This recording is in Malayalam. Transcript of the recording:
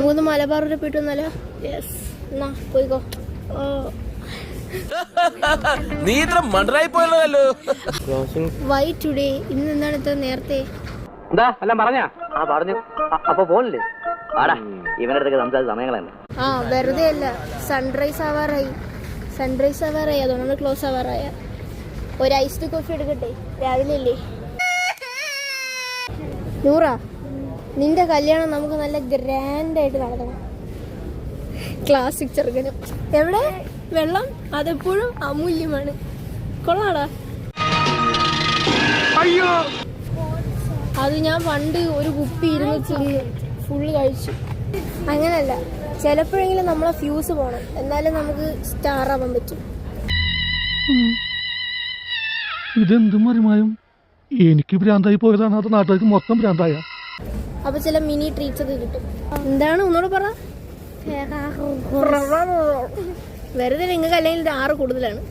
നമുക്കൊന്ന് മലബാർ വരെ പോയിട്ട് വന്നാലോ? യെസ്, എന്നാ പോയിക്കോ. നീ ഇത്ര മണ്ടറായി പോയല്ലോ. Why today? ഇന്ന് എന്താണ് ഇത്ര നേരത്തെ? എന്താ എല്ലാം പറഞ്ഞാ? പറഞ്ഞു. അപ്പൊ പോണില്ലേ? ഇവനടുത്തൊക്കെ സംസാരിച്ച സമയങ്ങളല്ലേ. വെറുതെ അല്ല, സൺറൈസ് ആവാറായി. അതുകൊണ്ടാണ് ക്ലോസ് ആവാറായ. ഒരു ഐസ്ഡ് കോഫി എടുക്കട്ടെ? രാവിലെ അല്ലേ? നൂറ, നിന്റെ കല്യാണം നമുക്ക് നല്ല ഗ്രാൻഡായിട്ട് നടത്തണം. ക്ലാസിക് ചെറുക്കനും. എവിടെ വെള്ളം? അതെപ്പോഴും അമൂല്യമാണ്. കൊള്ളാടാ. അത് ഞാൻ പണ്ട് ഒരു കുപ്പി ഇരുന്ന് ഫുള്ള് കഴിച്ചു. അങ്ങനല്ല, ചിലപ്പോഴെങ്കിലും നമ്മളെ ഫ്യൂസ് പോകണം, എന്നാലും നമുക്ക് സ്റ്റാർ ആവാൻ പറ്റും. ഇതെന്തും മറിമായും എനിക്ക് ഭ്രാന്തായി പോയതാണ്, അത് നാട്ടുകാർക്ക് മൊത്തം ഭ്രാന്തായ. അപ്പൊ ചില മിനി ട്രീറ്റ്സ് ഒക്കെ കിട്ടും. എന്താണ് ഒന്നുകൂടെ പറ. വെറുതെ നിങ്ങൾക്ക് അല്ലെങ്കിൽ 6 കൂടുതലാണ്.